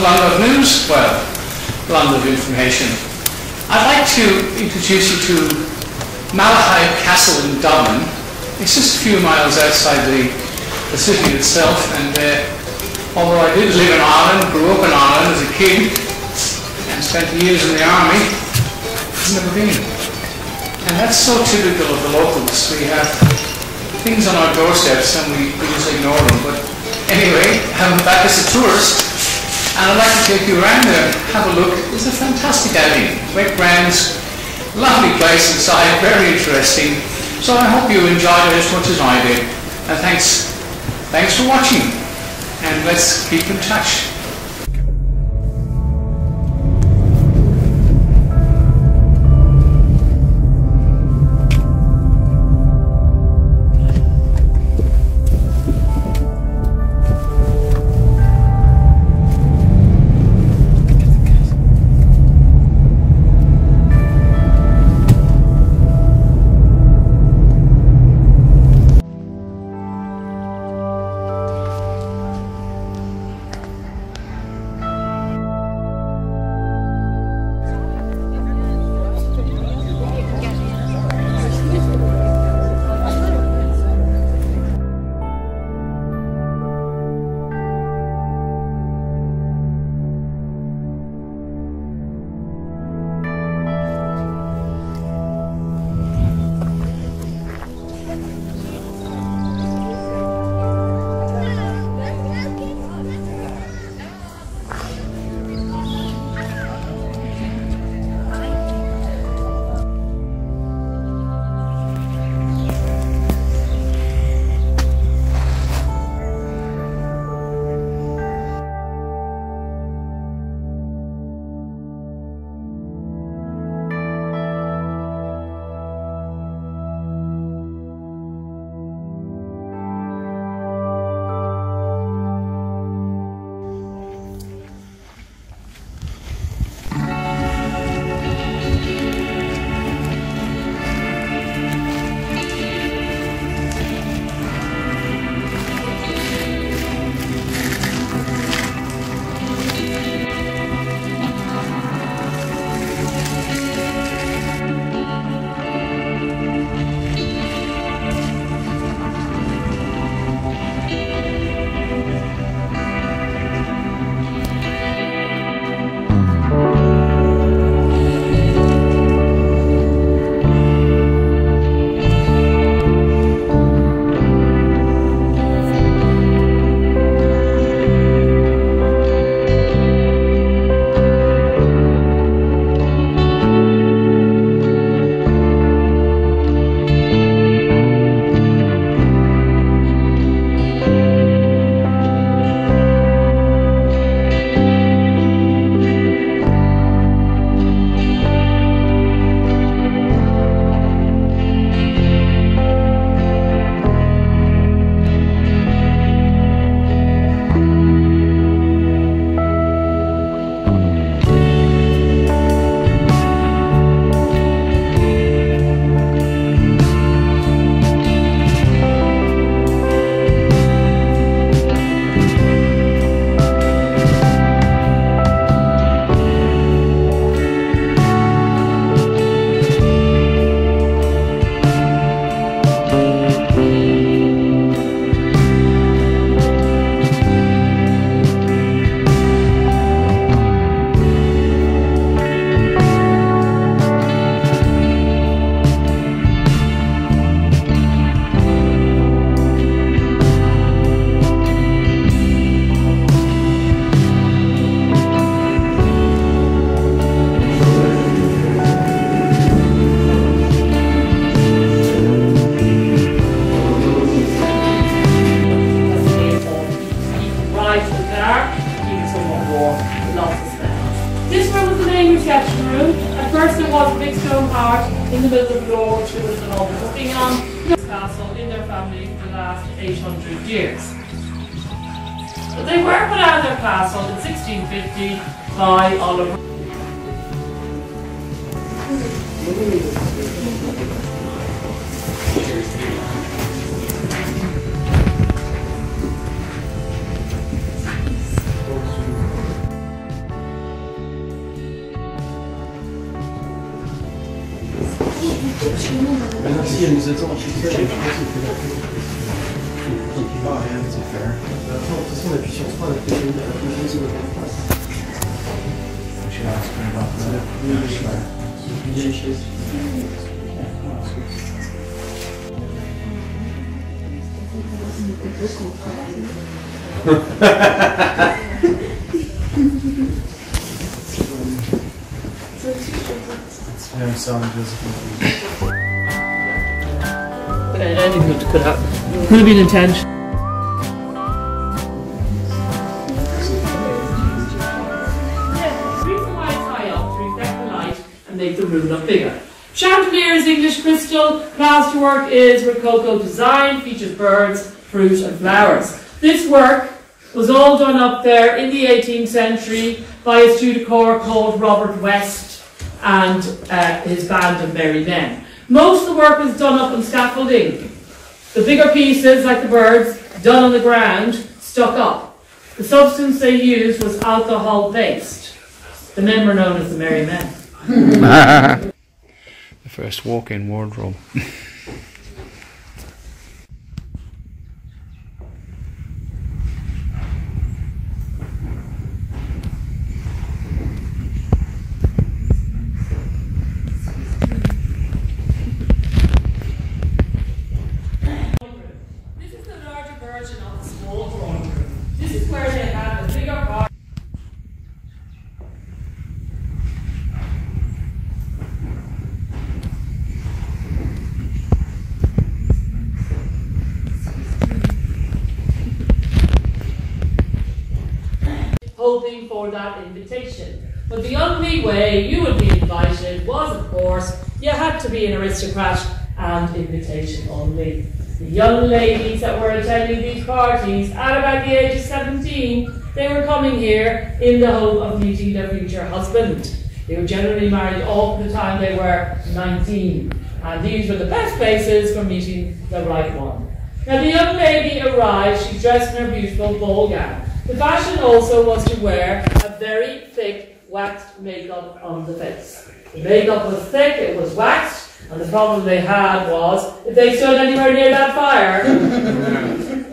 lot of news, well, a lot of information. I'd like to introduce you to Malahide Castle in Dublin. It's just a few miles outside the city itself, and although I did live in Ireland, grew up in Ireland as a kid, and spent years in the army, I've never been. And that's so typical of the locals. We have things on our doorsteps and we just ignore them. But anyway, I'm back as a tourist, and I'd like to take you around there, have a look. It's a fantastic outing. Wet grounds, lovely place inside, very interesting. So I hope you enjoyed it as much as I did. And thanks for watching. And let's keep in touch. in the middle of the door, which was an old looking on the castle in their family for the last 800 years. But they were put out of their castle in 1650 by Oliver. nous attend chez ça, je pense qu'il fait la peine. Ah, rien, c'est faire. Attends, de toute façon, on appuie sur 3, on a fait la position de la face. Je vais les chaises. Yeah, I'm sorry, Joseph. Anything could have been intentional. Yeah, the reason why it's high up to reflect the light and make the room look bigger. Chandelier is English crystal, plasterwork is Rococo design, features birds, fruit and flowers. This work was all done up there in the 18th century by a student-corps called Robert West and his band of merry men. Most of the work was done up on scaffolding. The bigger pieces, like the birds, done on the ground, stuck up. The substance they used was alcohol-based. The men were known as the merry men. The first walk-in wardrobe. Hoping for that invitation. But the only way you would be invited was, of course, you had to be an aristocrat and invitation only. The young ladies that were attending these parties at about the age of 17, they were coming here in the hope of meeting their future husband. They were generally married off the time they were 19, and these were the best places for meeting the right one. Now the young lady arrived, she's dressed in her beautiful ball gown. The fashion also was to wear a very thick waxed makeup on the face. The makeup was thick, it was waxed, and the problem they had was, if they stood anywhere near that fire,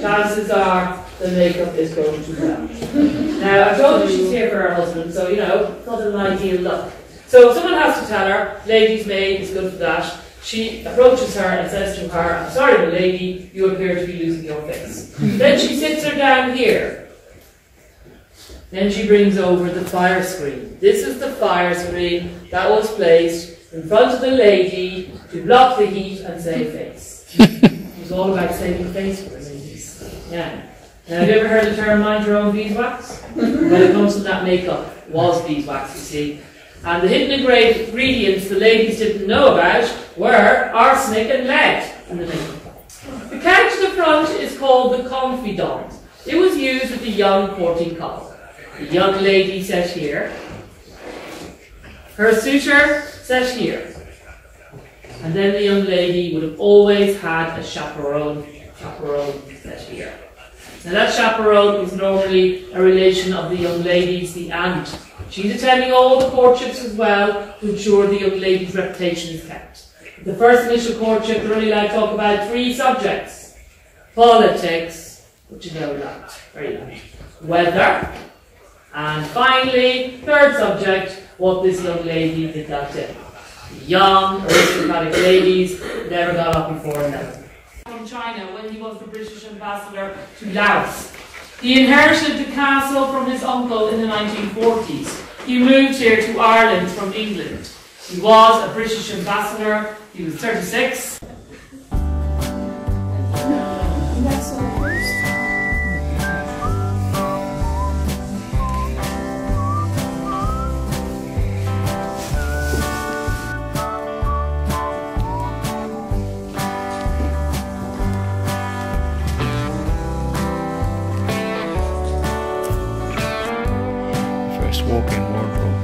chances are the makeup is going to melt. Now, I told you she's here for her husband, so, you know, not an ideal look. So someone has to tell her, lady's maid is good for that. She approaches her and says to her, I'm sorry, my lady, you appear to be losing your face. Then she sits her down here. Then she brings over the fire screen. This is the fire screen that was placed in front of the lady to block the heat and save face. It was all about saving face for the ladies. Yeah. Now, have you ever heard the term mind your own beeswax? When it comes to that makeup, was beeswax, you see. And the hidden ingredients the ladies didn't know about were arsenic and lead in the makeup. The couch at the front is called the confidant. It was used with the young courting couple. The young lady sat here. Her suitor sat here. And then the young lady would have always had a chaperone sat here. Now that chaperone was normally a relation of the young lady's, the aunt. She's attending all the courtships as well to ensure the young lady's reputation is kept. The first initial courtship, they're only allowed to talk about 3 subjects. Politics, which you know that, very much. Weather, and finally, third subject, what this young lady did that day. The young, aristocratic ladies never got up before 11. From China when he was the British ambassador to Laos. He inherited the castle from his uncle in the 1940s. He moved here to Ireland from England. He was a British ambassador. He was 36. Walk-in wardrobe.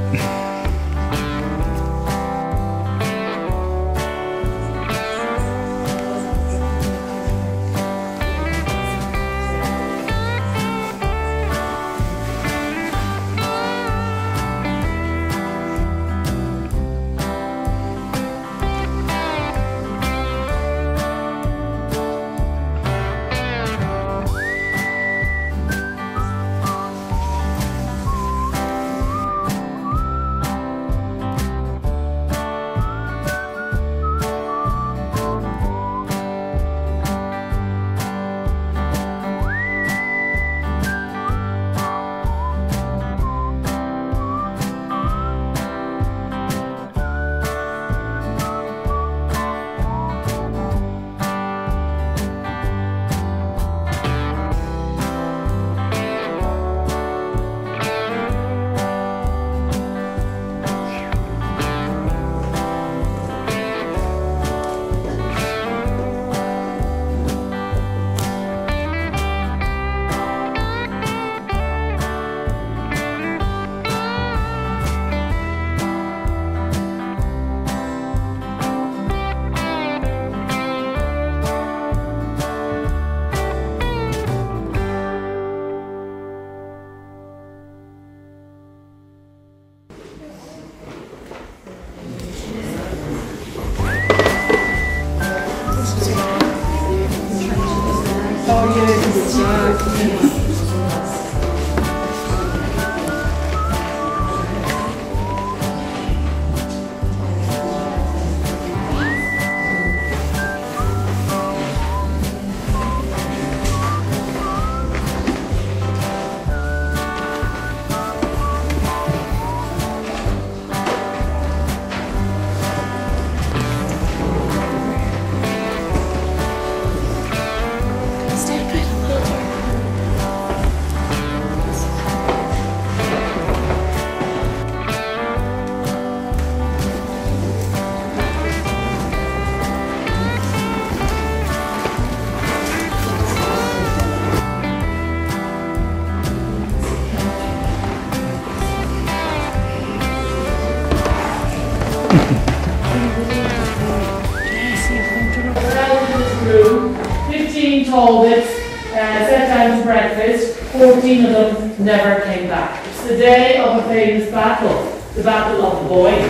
Talbots sat down to breakfast, 14 of them never came back. It's the day of a famous battle, the Battle of the Boyne.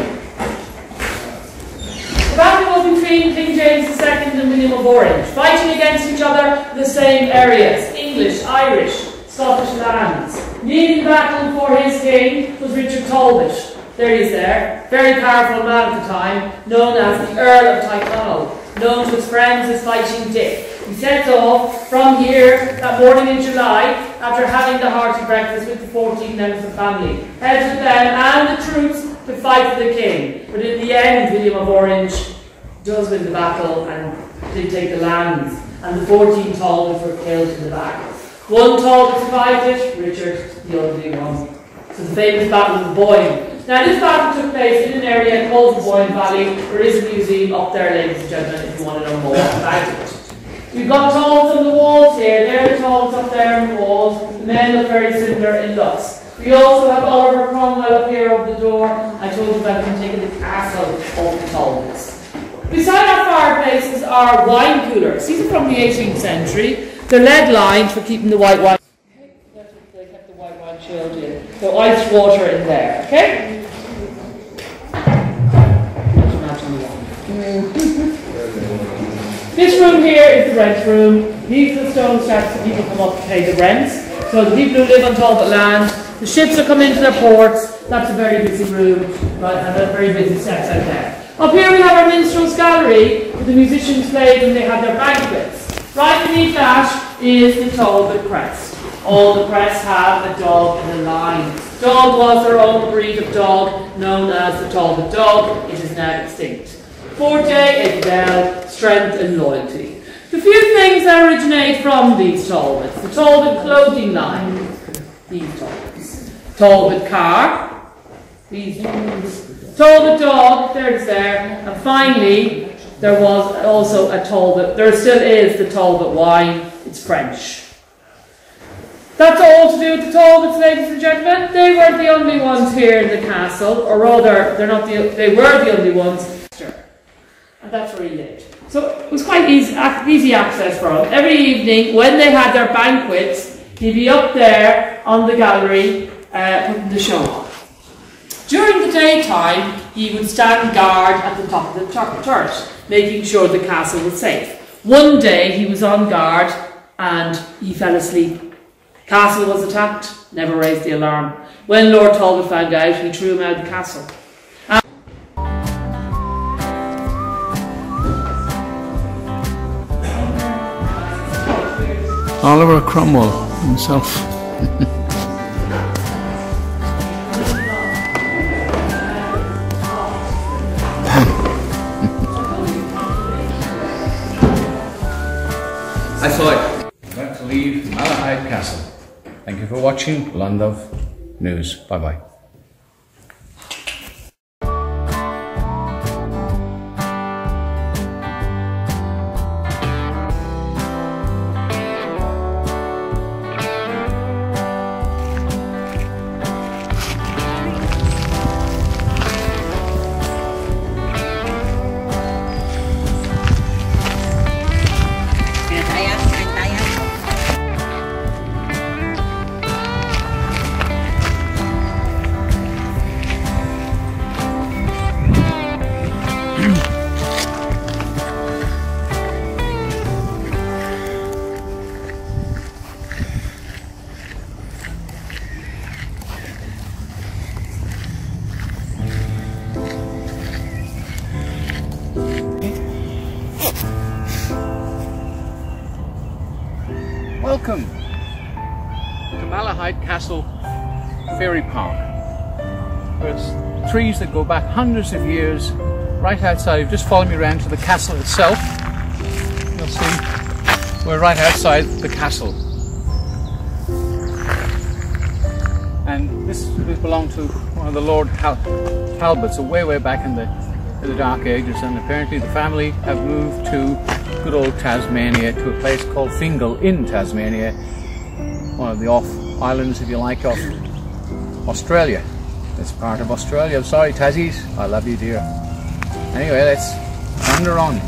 The battle was between King James II and William of Orange, fighting against each other in the same areas, English, Irish, Scottish lands. Leading battle for his king was Richard Talbot. There he is there, very powerful man at the time, known as the Earl of Tyrconnell, known to his friends as Fighting Dick. He sets off from here that morning in July after having the hearty breakfast with the 14 members of the family. Heads with them and the troops to fight for the king. But in the end, William of Orange does win the battle and did take the lands. And the 14 Talbots were killed in the battle. One Talbot survived it, Richard the only one. So the famous Battle of the Boyne. Now this battle took place in an area called the Boyne Valley. There is a museum up there, ladies and gentlemen, if you want to know more about it. We've got Talbots on the walls here. There are the Talbots up there on the walls. The men look very similar in looks. We also have Oliver Cromwell up here over the door. I told you about him taking the castle of the Talbots. Beside our fireplaces are wine coolers. These are from the 18th century. They're lead lined for keeping the white wine. They kept the white wine chilled in. So iced water in there. Okay? This room here is the rent room. These are the stone steps that people come up to pay the rents. So the people who live on Talbot land, the ships that come into their ports, that's a very busy room, right, and a very busy steps out there. Up here we have our minstrels gallery, where the musicians played when they had their banquets. Right beneath that is the Talbot crest. All the crests have a dog in a line. Dog was their own breed of dog, known as the Talbot dog. It is now extinct. Forte, Excel, strength and loyalty. The few things that originate from these Talbots. The Talbot clothing line, these Talbots. Talbot car, these Talbots. Talbot dog, there it is there. And finally, there was also a Talbot, there still is the Talbot wine, it's French. That's all to do with the Talbots, ladies and gentlemen. They weren't the only ones here in the castle, or rather, they were the only ones. And that's where he lived. So it was quite easy access for him. Every evening, when they had their banquets, he'd be up there on the gallery putting the show on. During the daytime, he would stand guard at the top of the turret, making sure the castle was safe. One day, he was on guard and he fell asleep. Castle was attacked, never raised the alarm. When Lord Talbot found out, he threw him out of the castle. Oliver Cromwell himself. I saw it. I'm about to leave Malahide Castle. Thank you for watching Land of News. Bye bye. to Malahide Castle Fairy Park. There's trees that go back hundreds of years right outside. Just follow me around to the castle itself. You'll see we're right outside the castle. And this belonged to one of the Lord Talbots, so way back in the Dark Ages, and apparently the family have moved to good old Tasmania, to a place called Fingal in Tasmania, one of the off islands, if you like, of Australia. It's part of Australia. I'm sorry, Tassies, I love you, dear. Anyway, let's wander on.